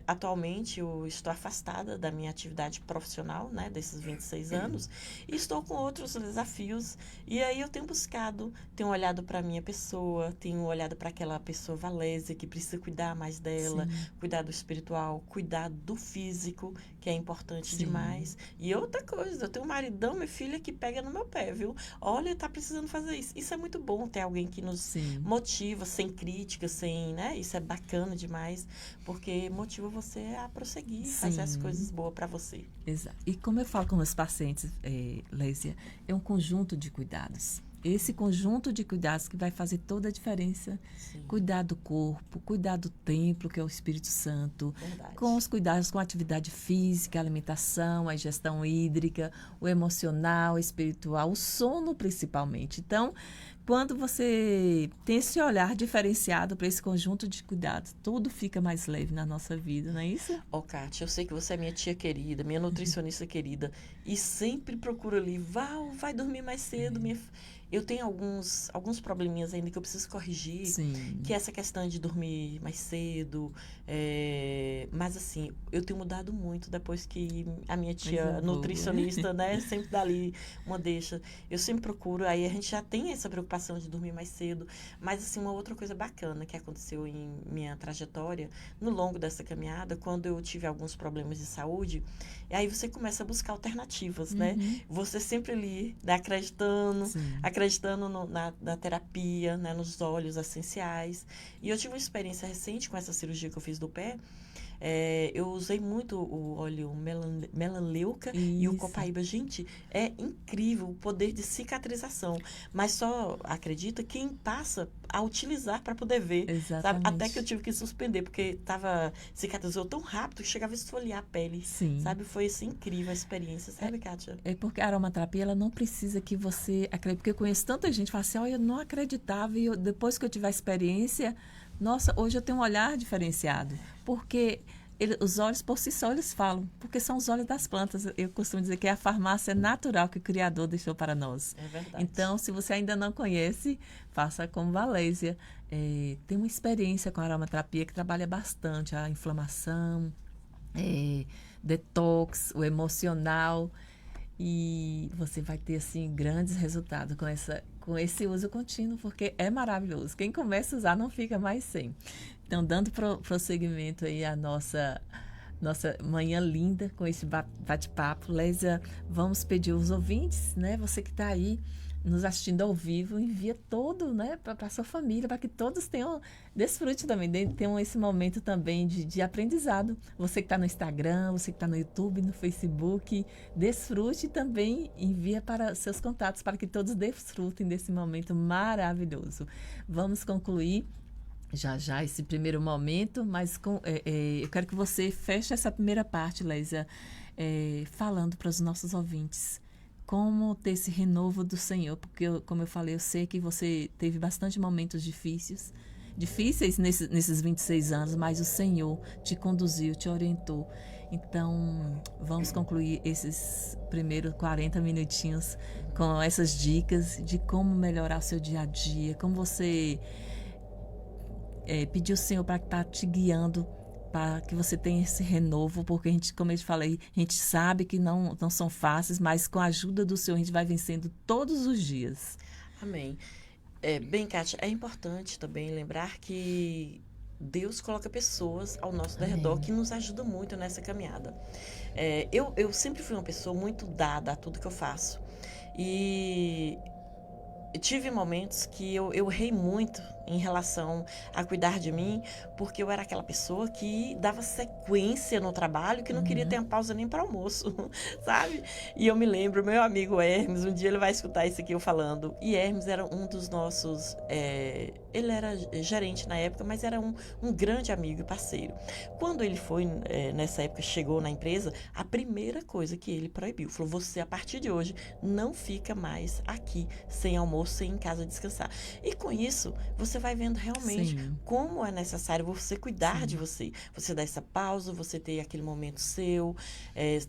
Atualmente, eu estou afastada da minha atividade profissional, né, desses 26 anos, e estou com outros desafios. E aí eu tenho buscado, tenho olhado para a minha pessoa, tenho olhado para aquela pessoa Valésia, que precisa cuidar mais dela, cuidar do espiritual, cuidar do físico, que é importante demais. E outra coisa, eu tenho um maridão, minha filha, que pega no meu pé, viu? Olha, tá precisando fazer isso. Isso é muito bom, ter alguém que nos motiva, sem críticas, né? Isso é bacana demais, porque motiva você a prosseguir, fazer as coisas boas para você. Exato. E como eu falo com meus pacientes, Lésia, é um conjunto de cuidados. esse conjunto de cuidados que vai fazer toda a diferença. Sim. Cuidar do corpo, cuidar do templo, que é o Espírito Santo, Verdade. com os cuidados com a atividade física, a alimentação, a ingestão hídrica, o emocional, o espiritual, o sono principalmente. Então, quando você tem esse olhar diferenciado para esse conjunto de cuidados, tudo fica mais leve na nossa vida, não é isso? Ó, Kátia, eu sei que você é minha tia querida, minha nutricionista querida, e sempre procura ali, Val, vai dormir mais cedo. Eu tenho alguns probleminhas ainda que eu preciso corrigir, Sim. que é essa questão de dormir mais cedo. Mas, assim, eu tenho mudado muito depois que a minha tia nutricionista, né, sempre dá ali uma deixa. Eu sempre procuro, aí a gente já tem essa preocupação de dormir mais cedo. Mas, assim, uma outra coisa bacana que aconteceu em minha trajetória, no longo dessa caminhada, quando eu tive alguns problemas de saúde, aí você começa a buscar alternativas, né? Você sempre ali, né, acreditando na terapia, né, nos óleos essenciais. E eu tive uma experiência recente com essa cirurgia que eu fiz do pé. Eu usei muito o óleo melaleuca e o copaíba. Gente, é incrível o poder de cicatrização. Mas só acredita quem passa a utilizar para poder ver. Sabe? Até que eu tive que suspender, porque cicatrizou tão rápido que chegava a esfoliar a pele. Sim. Sabe? Foi assim, incrível a experiência, sabe, Kátia? É porque a aromaterapia, ela não precisa que você acredite. Porque eu conheço tanta gente que fala assim, eu não acreditava, e depois que eu tive a experiência, nossa, hoje eu tenho um olhar diferenciado. Porque os óleos, por si só, eles falam. Porque são os óleos das plantas. Eu costumo dizer que é a farmácia natural que o Criador deixou para nós. É verdade. Então, se você ainda não conhece, faça como Valésia. Tem uma experiência com a aromaterapia que trabalha bastante a inflamação, detox, o emocional. E você vai ter, assim, grandes resultados com esse uso contínuo, porque é maravilhoso. Quem começa a usar não fica mais sem. Então, dando prosseguimento aí à nossa manhã linda com esse bate-papo, Lésia, vamos pedir aos ouvintes, né? Você que está aí nos assistindo ao vivo, envia todo, né, para a sua família, para que todos desfrute também, tenham esse momento também de aprendizado. Você que está no Instagram, você que está no YouTube, no Facebook, desfrute e também envia para seus contatos, para que todos desfrutem desse momento maravilhoso. Vamos concluir já esse primeiro momento, mas eu quero que você feche essa primeira parte, Lésia, falando para os nossos ouvintes como ter esse renovo do Senhor, porque, como eu falei, eu sei que você teve bastante momentos difíceis nesses 26 anos, mas o Senhor te conduziu, te orientou. Então, vamos concluir esses primeiros 40 minutinhos com essas dicas de como melhorar o seu dia a dia, como você pedir ao Senhor para estar te guiando, para que você tenha esse renovo, porque a gente, como eu te falei, a gente sabe que não são fáceis, mas com a ajuda do Senhor a gente vai vencendo todos os dias. Amém. Bem, Kátia, é importante também lembrar que Deus coloca pessoas ao nosso redor que nos ajudam muito nessa caminhada. Eu sempre fui uma pessoa muito dada a tudo que eu faço. E tive momentos que eu errei muito em relação a cuidar de mim, porque eu era aquela pessoa que dava sequência no trabalho, que não queria ter uma pausa nem para almoço, sabe? E eu me lembro, meu amigo Hermes, um dia ele vai escutar isso aqui eu falando, e Hermes era um dos nossos, ele era gerente na época, mas era um grande amigo e parceiro. Quando ele foi, nessa época, chegou na empresa, a primeira coisa que ele proibiu, falou, você a partir de hoje não fica mais aqui sem almoço, sem em casa descansar. E com isso, você vai vendo realmente como é necessário você cuidar de você. Você dar essa pausa, você ter aquele momento seu,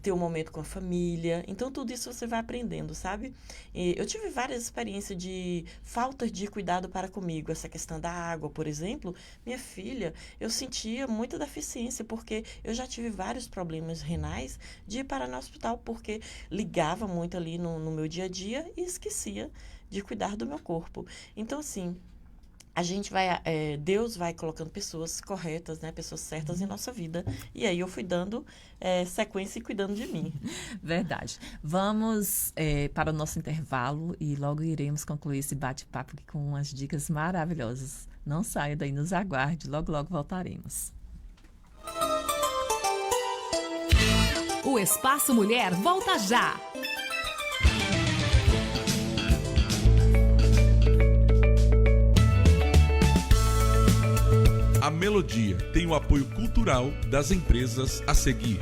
ter um momento com a família. Então, tudo isso você vai aprendendo, sabe? Eu tive várias experiências de falta de cuidado para comigo. Essa questão da água, por exemplo. Minha filha, eu sentia muita deficiência, porque eu já tive vários problemas renais de ir para no hospital, porque ligava muito ali no meu dia a dia e esquecia de cuidar do meu corpo. Então, assim, Deus vai colocando pessoas corretas, né, pessoas certas em nossa vida. E aí eu fui dando sequência e cuidando de mim. Verdade. Vamos para o nosso intervalo e logo iremos concluir esse bate-papo aqui com umas dicas maravilhosas. Não saia daí, nos aguarde. Logo voltaremos. O Espaço Mulher volta já. Melodia tem o apoio cultural das empresas a seguir.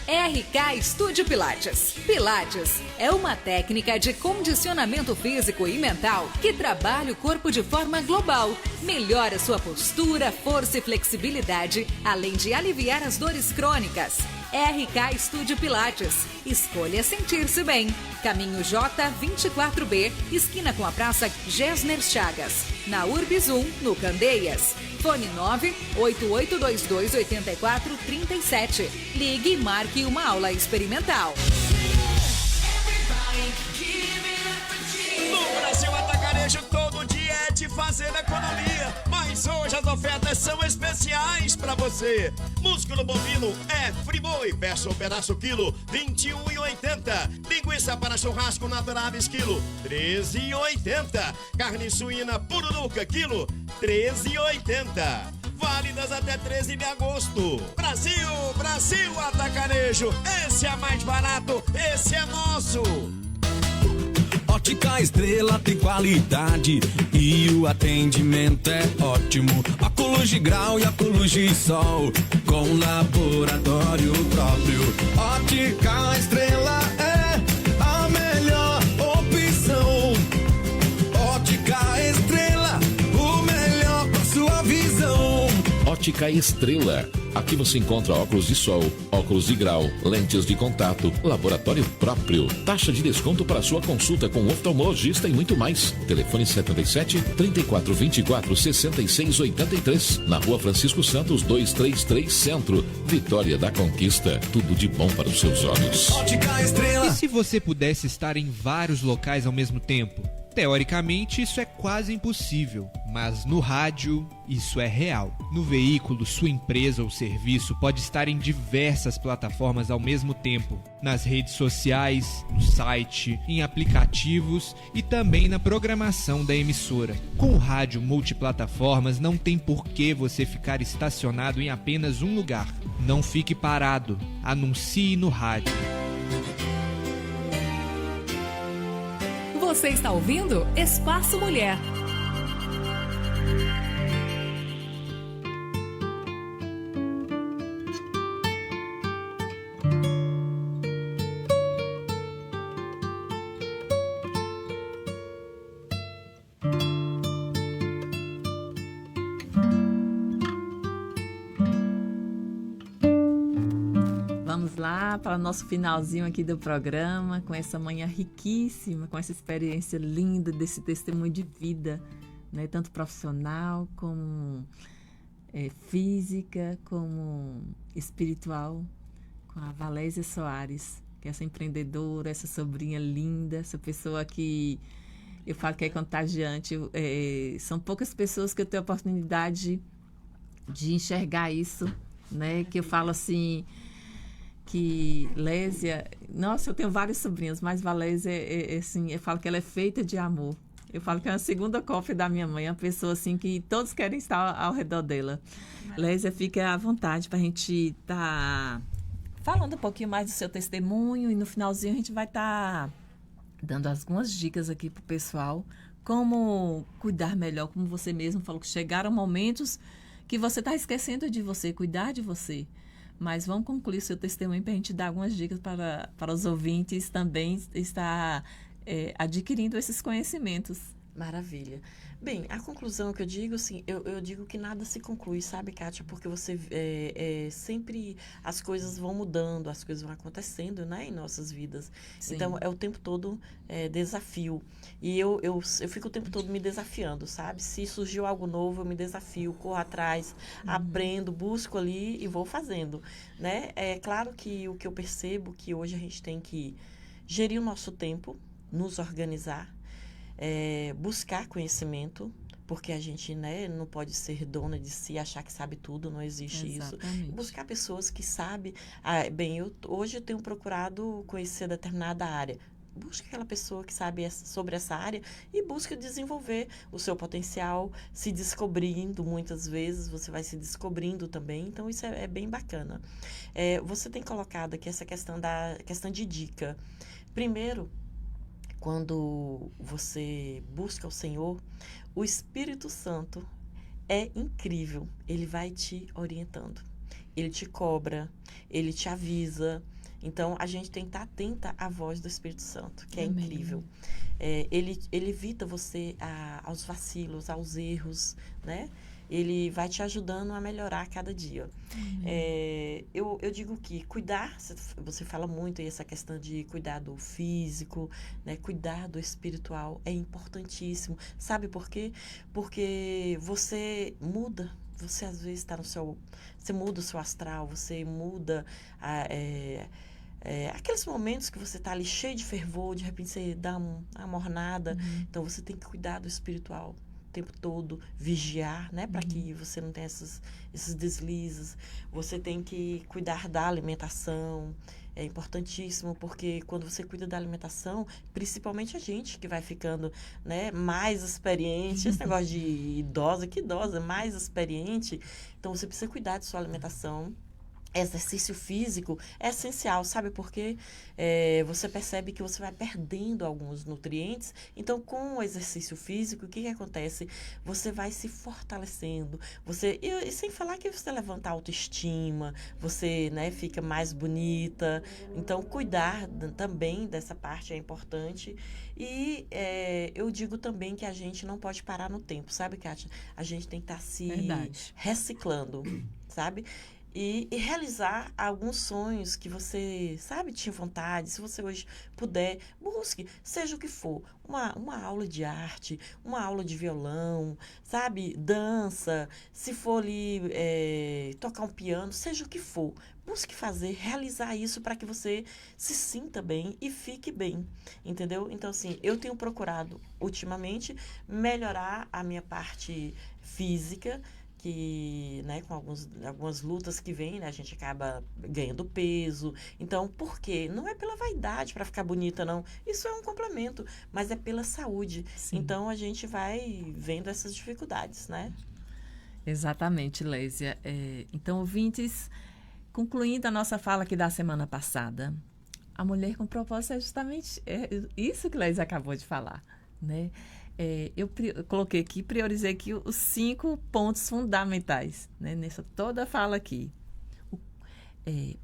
RK Estúdio Pilates. Pilates é uma técnica de condicionamento físico e mental que trabalha o corpo de forma global, melhora sua postura, força e flexibilidade, além de aliviar as dores crônicas. RK Estúdio Pilates. Escolha sentir-se bem. Caminho J24B, esquina com a Praça Gessner Chagas. Na Urbis 1, no Candeias. Fone 988228437. Ligue e marque uma aula experimental. No Brasil Atacarejo todo dia é de fazer economia, mas hoje as ofertas são especiais pra você. Músculo bovino é Friboi, peça um pedaço quilo, R$21,80. Linguiça para churrasco Naturaves quilo, R$13,80. Carne suína Pururuca quilo, R$13,80. Válidas até 13 de agosto. Brasil, Brasil Atacarejo, esse é mais barato, esse é nosso. Ótica Estrela tem qualidade e o atendimento é ótimo. Óculos de grau e óculos de sol com laboratório próprio. Ótica Estrela é a melhor opção. Ótica Estrela, o melhor para sua visão. Ótica Estrela. Aqui você encontra óculos de sol, óculos de grau, lentes de contato, laboratório próprio, taxa de desconto para sua consulta com oftalmologista e muito mais. Telefone 77-3424-6683, na Rua Francisco Santos 233 Centro, Vitória da Conquista. Tudo de bom para os seus olhos. Ótica Estrela. E se você pudesse estar em vários locais ao mesmo tempo? Teoricamente, isso é quase impossível, mas no rádio, isso é real. No veículo, sua empresa ou serviço pode estar em diversas plataformas ao mesmo tempo, nas redes sociais, no site, em aplicativos e também na programação da emissora. Com o rádio multiplataformas, não tem por que você ficar estacionado em apenas um lugar. Não fique parado, anuncie no rádio. Você está ouvindo Espaço Mulher. Vamos lá para o nosso finalzinho aqui do programa, com essa manhã riquíssima, com essa experiência linda desse testemunho de vida, né? Tanto profissional como física, como espiritual, com a Valésia Soares, que é essa empreendedora, essa sobrinha linda, essa pessoa que eu falo que é contagiante. São poucas pessoas que eu tenho a oportunidade de enxergar isso, né? Que eu falo assim, que Lésia, nossa, eu tenho vários sobrinhos, mas Valésia assim, eu falo que ela é feita de amor. Eu falo que é uma segunda cópia da minha mãe, uma pessoa assim que todos querem estar ao redor dela. Lésia, fica à vontade para a gente estar falando um pouquinho mais do seu testemunho e no finalzinho a gente vai estar dando algumas dicas aqui para o pessoal, como cuidar melhor, como você mesmo falou, que chegaram momentos que você está esquecendo de você, cuidar de você. Mas vamos concluir seu testemunho para a gente dar algumas dicas para os ouvintes também estar adquirindo esses conhecimentos. Maravilha. Bem, a conclusão que eu digo, assim, eu digo que nada se conclui, sabe, Kátia? Porque você sempre as coisas vão mudando, as coisas vão acontecendo, né, em nossas vidas. Sim. Então, é o tempo todo desafio. E eu fico o tempo todo me desafiando, sabe? Se surgiu algo novo, eu me desafio, corro atrás, aprendo, busco ali e vou fazendo, né? É claro que o que eu percebo que hoje a gente tem que gerir o nosso tempo, nos organizar, buscar conhecimento, porque a gente, né, não pode ser dona de si, achar que sabe tudo, não existe. Exatamente. Isso. Buscar pessoas que sabem. Hoje eu tenho procurado conhecer determinada área. Busque aquela pessoa que sabe sobre essa área e busque desenvolver o seu potencial, se descobrindo. Muitas vezes você vai se descobrindo também, então isso é bem bacana. Você tem colocado aqui essa questão de dica. Primeiro, quando você busca o Senhor, o Espírito Santo é incrível. Ele vai te orientando. Ele te cobra, ele te avisa. Então, a gente tem que estar atenta à voz do Espírito Santo, que é Amém. incrível. Ele evita você aos vacilos, aos erros, né? Ele vai te ajudando a melhorar a cada dia. Eu digo que cuidar, você fala muito aí essa questão de cuidar do físico, né? Cuidar do espiritual é importantíssimo. Sabe por quê? Porque você muda. Você às vezes está você muda o seu astral, você muda aqueles momentos que você está ali cheio de fervor, de repente você dá uma mornada. Então você tem que cuidar do espiritual o tempo todo, vigiar, né, para que você não tenha esses deslizes. Você tem que cuidar da alimentação. É importantíssimo, porque quando você cuida da alimentação, principalmente a gente que vai ficando, né, mais experiente, esse negócio de idosa, que idosa, mais experiente, então você precisa cuidar de sua alimentação. Exercício físico é essencial, sabe por quê? Você percebe que você vai perdendo alguns nutrientes, então com o exercício físico, o que acontece? Você vai se fortalecendo, e sem falar que você levanta a autoestima, você, né, fica mais bonita, então cuidar também dessa parte é importante. E eu digo também que a gente não pode parar no tempo, sabe, Kátia? A gente tem que estar se reciclando, sabe? E realizar alguns sonhos que você, sabe, tinha vontade. Se você hoje puder, busque, seja o que for, uma aula de arte, uma aula de violão, sabe, dança, se for ali tocar um piano, seja o que for. Busque fazer, realizar isso para que você se sinta bem e fique bem, entendeu? Então, assim, eu tenho procurado, ultimamente, melhorar a minha parte física, que, né, com algumas lutas que vem, né, a gente acaba ganhando peso. Então, por quê? Não é pela vaidade para ficar bonita, não. Isso é um complemento, mas é pela saúde. Sim. Então, a gente vai vendo essas dificuldades, né? Exatamente, Lésia. Então, ouvintes, concluindo a nossa fala aqui da semana passada, a mulher com propósito é justamente isso que Lésia acabou de falar, né? Eu coloquei aqui, priorizei aqui os 5 pontos fundamentais, né, nessa toda fala aqui.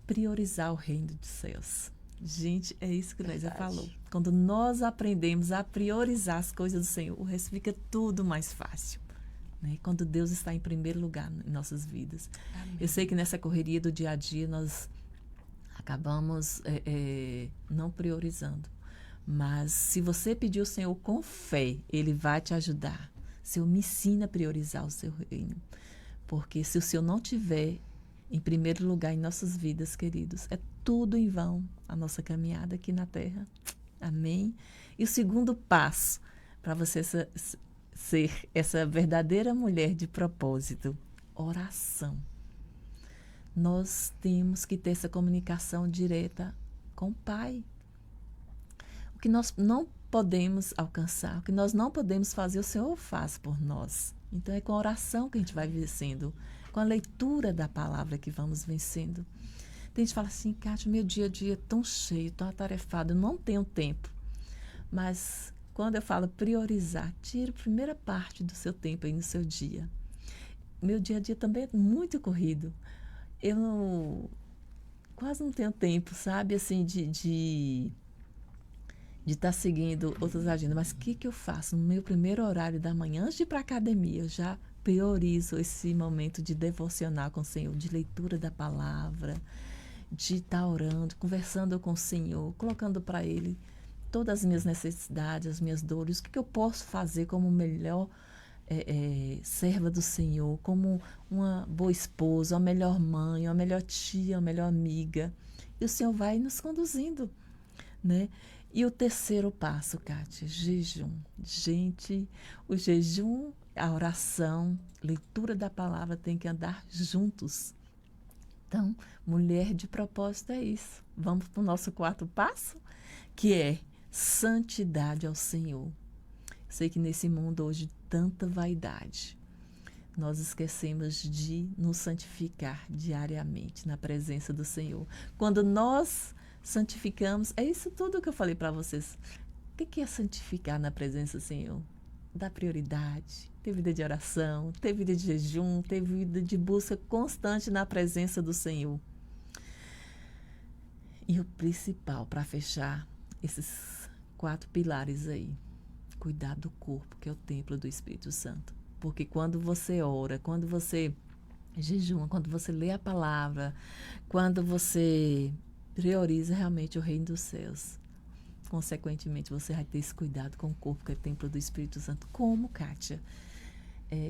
Priorizar o reino dos céus. Gente, é isso que Lésia falou. Quando nós aprendemos a priorizar as coisas do Senhor, o resto fica tudo mais fácil, né? Quando Deus está em primeiro lugar em nossas vidas. Amém. Eu sei que nessa correria do dia a dia nós acabamos não priorizando. Mas se você pedir ao Senhor com fé, Ele vai te ajudar. Senhor, me ensina a priorizar o seu reino. Porque se o Senhor não tiver em primeiro lugar em nossas vidas, queridos, é tudo em vão a nossa caminhada aqui na terra. Amém? E o segundo passo para você ser essa verdadeira mulher de propósito, oração. Nós temos que ter essa comunicação direta com o Pai. O que nós não podemos alcançar, o que nós não podemos fazer, o Senhor faz por nós. Então, é com a oração que a gente vai vencendo, com a leitura da palavra que vamos vencendo. Tem gente que fala assim, Kátia, meu dia a dia é tão cheio, tão atarefado, eu não tenho tempo. Mas, quando eu falo priorizar, tira a primeira parte do seu tempo aí no seu dia. Meu dia a dia também é muito corrido. Eu quase não tenho tempo, sabe, assim, de estar seguindo outras agendas. Mas o que eu faço? No meu primeiro horário da manhã, antes de ir para a academia, eu já priorizo esse momento de devocional com o Senhor, de leitura da palavra, de estar orando, conversando com o Senhor, colocando para Ele todas as minhas necessidades, as minhas dores, o que eu posso fazer como melhor serva do Senhor, como uma boa esposa, uma melhor mãe, uma melhor tia, uma melhor amiga. E o Senhor vai nos conduzindo, né? E o terceiro passo, Kátia, jejum. Gente, o jejum, a oração, leitura da palavra tem que andar juntos. Então, mulher de propósito é isso. Vamos para o nosso 4º passo, que é santidade ao Senhor. Sei que nesse mundo hoje tanta vaidade, nós esquecemos de nos santificar diariamente na presença do Senhor. Quando nós santificamos, é isso tudo que eu falei para vocês. que é santificar na presença do Senhor? Dar prioridade, ter vida de oração, ter vida de jejum, ter vida de busca constante na presença do Senhor. E o principal, para fechar esses 4 pilares aí, cuidar do corpo, que é o templo do Espírito Santo. Porque quando você ora, quando você jejuma, quando você lê a palavra, quando você prioriza realmente o reino dos céus, consequentemente você vai ter esse cuidado com o corpo, que é o templo do Espírito Santo. Como, Kátia?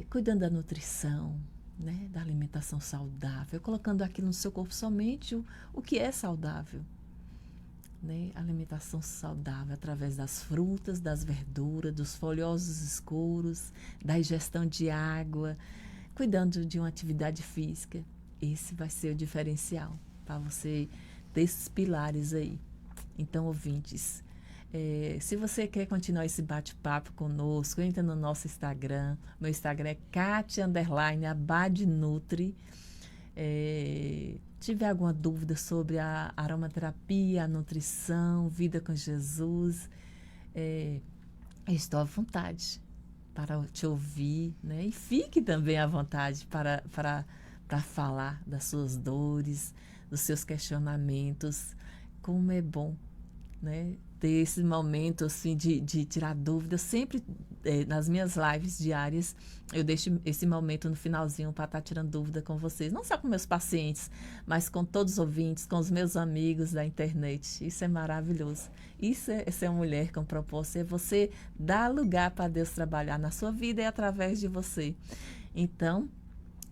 Cuidando da nutrição, né? Da alimentação saudável, colocando aquilo no seu corpo somente o que é saudável. Né? Alimentação saudável através das frutas, das verduras, dos folhosos escuros, da ingestão de água, cuidando de uma atividade física. Esse vai ser o diferencial para você ter esses pilares aí. Então, ouvintes, se você quer continuar esse bate-papo conosco, entra no nosso Instagram. Meu Instagram é Katia_Abadnutri. Tiver alguma dúvida sobre a aromaterapia, a nutrição, vida com Jesus, estou à vontade para te ouvir, né? E fique também à vontade para falar das suas dores, dos seus questionamentos. Como é bom, né? Ter esse momento assim, de tirar dúvidas. Sempre nas minhas lives diárias eu deixo esse momento no finalzinho para estar tirando dúvida com vocês, não só com meus pacientes, mas com todos os ouvintes, com os meus amigos da internet. Isso é maravilhoso. Isso é ser uma mulher com propósito, é você dar lugar para Deus trabalhar na sua vida e através de você. Então,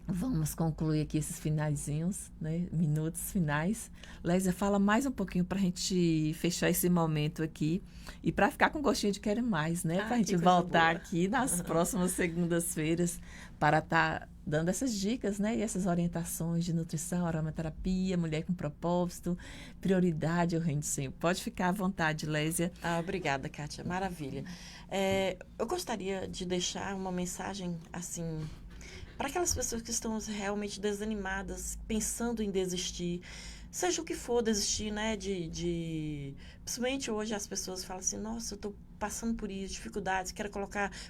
vamos concluir aqui esses finaizinhos, né? Minutos finais. Lésia, fala mais um pouquinho para a gente fechar esse momento aqui e para ficar com gostinho de querer mais, né? Para a gente voltar aqui nas próximas segundas-feiras para estar dando essas dicas, né? E essas orientações de nutrição, aromaterapia, mulher com propósito, prioridade ao reino do Senhor. Pode ficar à vontade, Lésia. Obrigada, Kátia. Maravilha. Eu gostaria de deixar uma mensagem assim para aquelas pessoas que estão realmente desanimadas, pensando em desistir, seja o que for desistir, né? Principalmente hoje as pessoas falam assim, nossa, eu estou passando por isso, dificuldades, quero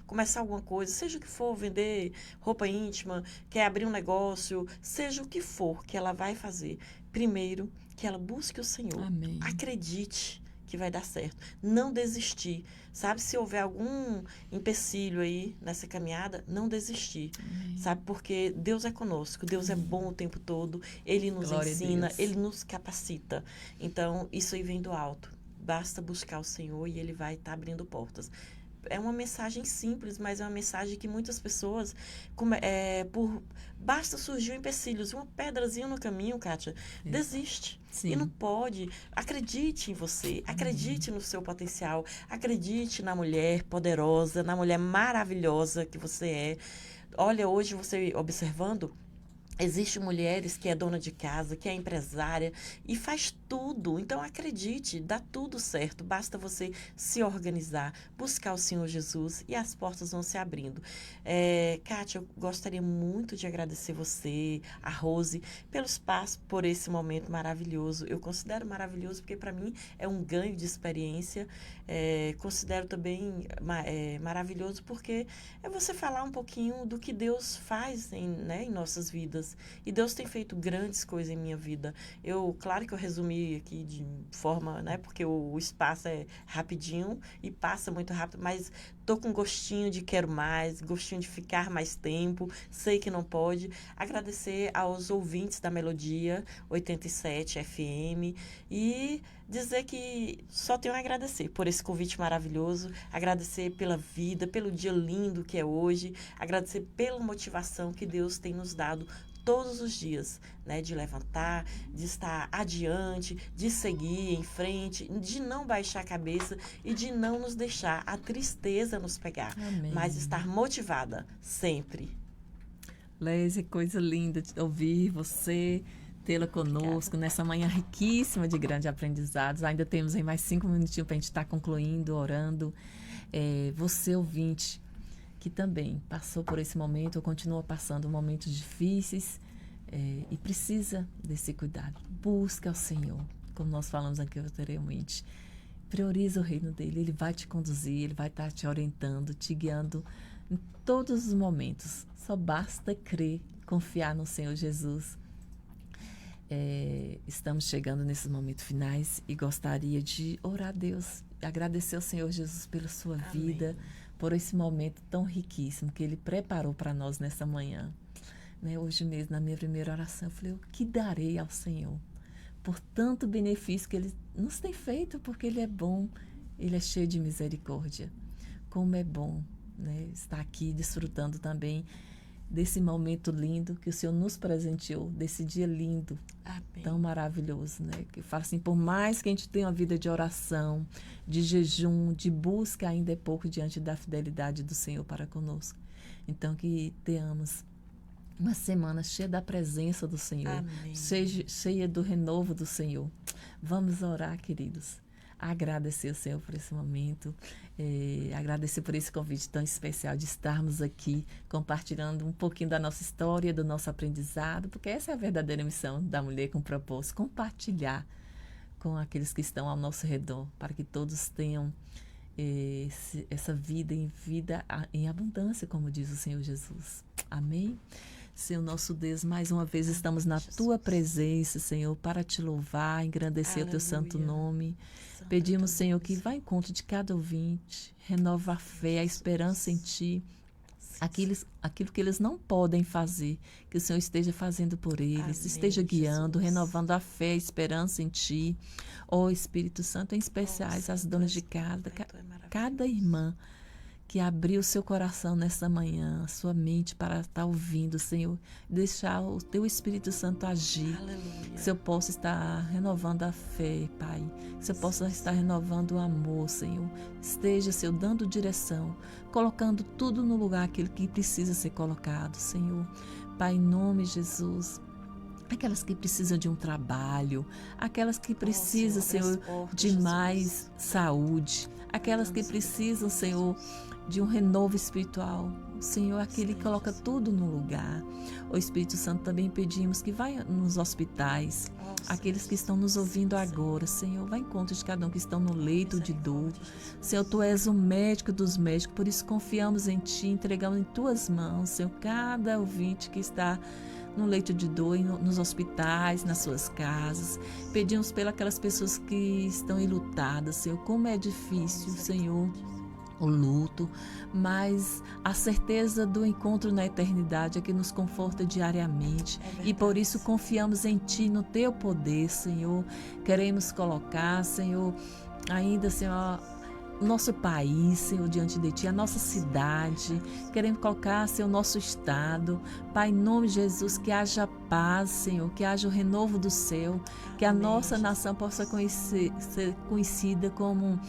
começar alguma coisa, seja o que for, vender roupa íntima, quer abrir um negócio, seja o que for que ela vai fazer. Primeiro, que ela busque o Senhor. Amém. Acredite que vai dar certo. Não desistir. Sabe, se houver algum empecilho aí nessa caminhada, não desistir. Sabe, porque Deus é conosco, Deus é bom o tempo todo, Ele nos ensina, Ele nos capacita. Então, isso aí vem do alto. Basta buscar o Senhor e Ele vai estar abrindo portas. É uma mensagem simples, mas é uma mensagem que muitas pessoas, basta surgir um empecilho, uma pedrazinha no caminho, Kátia, desiste. Sim. E não pode. Acredite em você, acredite no seu potencial, acredite na mulher poderosa, na mulher maravilhosa que você é. Olha, hoje você observando, existem mulheres que é dona de casa, que é empresária e faz tudo. Então, acredite, dá tudo certo. Basta você se organizar, buscar o Senhor Jesus e as portas vão se abrindo. Kátia, eu gostaria muito de agradecer você, a Rose, pelo espaço, por esse momento maravilhoso. Eu considero maravilhoso porque, para mim, é um ganho de experiência. Considero também maravilhoso porque é você falar um pouquinho do que Deus faz em nossas vidas. E Deus tem feito grandes coisas em minha vida. Claro que eu resumi aqui de forma, né? Porque o espaço é rapidinho e passa muito rápido, mas tô com gostinho de quero mais, gostinho de ficar mais tempo, sei que não pode. Agradecer aos ouvintes da Melodia 87 FM e dizer que só tenho a agradecer por esse convite maravilhoso, agradecer pela vida, pelo dia lindo que é hoje, agradecer pela motivação que Deus tem nos dado todos os dias, né? De levantar, de estar adiante, de seguir em frente, de não baixar a cabeça e de não nos deixar a tristeza nos pegar. Amém. Mas estar motivada sempre. Lésia, coisa linda de ouvir você, tê-la conosco nessa manhã riquíssima de grandes aprendizados. Ainda temos aí mais 5 minutinhos para a gente estar concluindo, orando. Você, ouvinte, que também passou por esse momento ou continua passando momentos difíceis e precisa desse cuidado. Busca o Senhor, como nós falamos aqui anteriormente. prioriza o reino dele, ele vai te conduzir, ele vai estar te orientando, te guiando em todos os momentos. Só basta crer, confiar no Senhor Jesus. Estamos chegando nesses momentos finais e gostaria de orar a Deus, agradecer ao Senhor Jesus pela sua vida, por esse momento tão riquíssimo que Ele preparou para nós nessa manhã. Né? Hoje mesmo, na minha primeira oração, eu falei, o que darei ao Senhor? Por tanto benefício que Ele nos tem feito, porque Ele é bom, Ele é cheio de misericórdia. Como é bom, né, estar aqui desfrutando também desse momento lindo que o Senhor nos presenteou, desse dia lindo, tão maravilhoso, né? Que fala assim, por mais que a gente tenha uma vida de oração, de jejum, de busca, ainda é pouco diante da fidelidade do Senhor para conosco. Então, que tenhamos uma semana cheia da presença do Senhor, cheia do renovo do Senhor. Vamos orar, queridos. Agradecer ao Senhor por esse momento, agradecer por esse convite tão especial de estarmos aqui compartilhando um pouquinho da nossa história, do nosso aprendizado, porque essa é a verdadeira missão da Mulher com Propósito, compartilhar com aqueles que estão ao nosso redor, para que todos tenham essa vida em abundância, como diz o Senhor Jesus. Amém? Senhor nosso Deus, mais uma vez estamos na Tua presença, Senhor, para Te louvar, engrandecer o Teu santo nome. Pedimos, Senhor, que vá em encontro de cada ouvinte, renova a fé, a esperança em Ti, aquilo que eles não podem fazer, que o Senhor esteja fazendo por eles, esteja guiando, renovando a fé, a esperança em Ti. Ó Espírito Santo, em especiais as donas de cada irmã que abriu seu coração nessa manhã, a sua mente para estar ouvindo, Senhor, deixar o Teu Espírito Santo agir. Aleluia. Que eu possa estar renovando a fé, Pai. Que eu possa estar renovando o amor, Senhor. Esteja, Senhor, dando direção, colocando tudo no lugar aquilo que precisa ser colocado, Senhor. Pai, em nome de Jesus. Aquelas que precisam de um trabalho, aquelas que precisam, Senhor, de mais saúde, aquelas que precisam, Senhor, de um renovo espiritual. O Senhor é aquele que coloca tudo no lugar. O Espírito Santo, também pedimos que vá nos hospitais, aqueles que estão nos ouvindo agora, Senhor, vá em encontro de cada um que estão no leito de dor. Senhor, Tu és o médico dos médicos, por isso confiamos em Ti, entregamos em Tuas mãos, Senhor, cada ouvinte que está no leito de dor, nos hospitais, nas suas casas. Pedimos pelas pessoas que estão enlutadas, Senhor, como é difícil, Senhor, o luto, mas a certeza do encontro na eternidade é que nos conforta diariamente, e por isso confiamos em Ti, no Teu poder, Senhor. Queremos colocar, Senhor, ainda, Senhor, nosso país, Senhor, diante de Ti, a nossa cidade, queremos colocar, Senhor, o nosso estado. Pai, em nome de Jesus, que haja paz, Senhor, que haja o renovo do céu, que a nossa nação possa ser conhecida como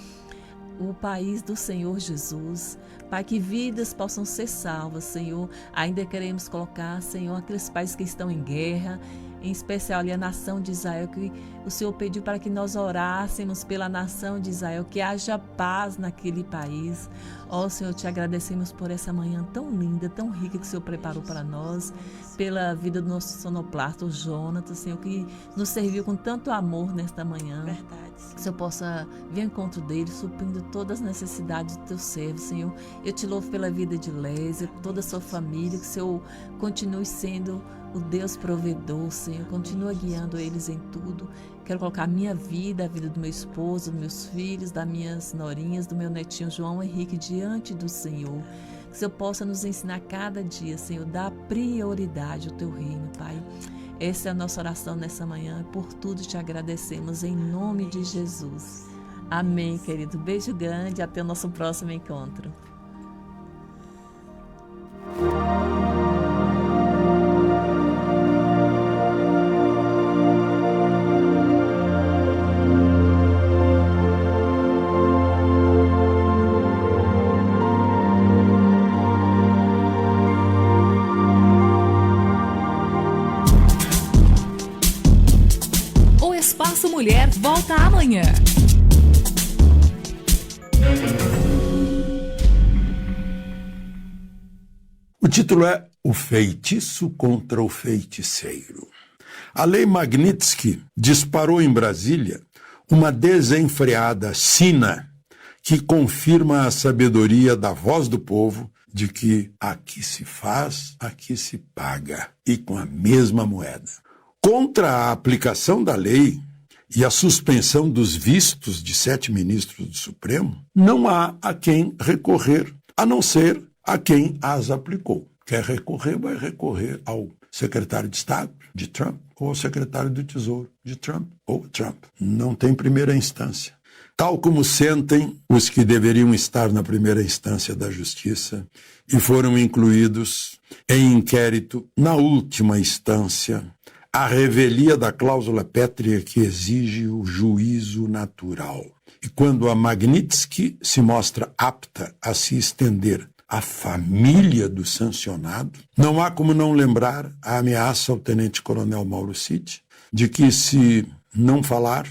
o país do Senhor Jesus. Pai, que vidas possam ser salvas, Senhor. Ainda queremos colocar, Senhor, aqueles países que estão em guerra, em especial ali a nação de Israel, que o Senhor pediu para que nós orássemos pela nação de Israel, que haja paz naquele país. Ó Senhor, Te agradecemos por essa manhã tão linda, tão rica que o Senhor preparou para nós, pela vida do nosso sonoplasta, o Jonatas, Senhor, que nos serviu com tanto amor nesta manhã. Verdade. Que o Senhor possa vir ao encontro dele, suprindo todas as necessidades do Teu servo, Senhor. Eu Te louvo pela vida de Lésia, toda a sua família, que o Senhor continue sendo o Deus provedor, Senhor. Continua guiando eles em tudo. Quero colocar a minha vida, a vida do meu esposo, dos meus filhos, das minhas norinhas, do meu netinho João Henrique diante do Senhor. Que o Senhor possa nos ensinar cada dia, Senhor, dar prioridade ao Teu reino, Pai. Essa é a nossa oração nessa manhã. Por tudo Te agradecemos em nome de Jesus. Amém, querido. Beijo grande. Até o nosso próximo encontro. Espaço Mulher volta amanhã. O título é O Feitiço contra o Feiticeiro. A Lei Magnitsky disparou em Brasília uma desenfreada sina que confirma a sabedoria da voz do povo de que aqui se faz, aqui se paga, e com a mesma moeda. Contra a aplicação da lei e a suspensão dos vistos de 7 ministros do Supremo, não há a quem recorrer, a não ser a quem as aplicou. Quer recorrer, vai recorrer ao secretário de Estado de Trump ou ao secretário do Tesouro de Trump ou Trump. Não tem primeira instância. Tal como sentem os que deveriam estar na primeira instância da justiça e foram incluídos em inquérito na última instância, a revelia da cláusula pétrea que exige o juízo natural. E quando a Magnitsky se mostra apta a se estender à família do sancionado, não há como não lembrar a ameaça ao tenente-coronel Mauro Cid de que, se não falar,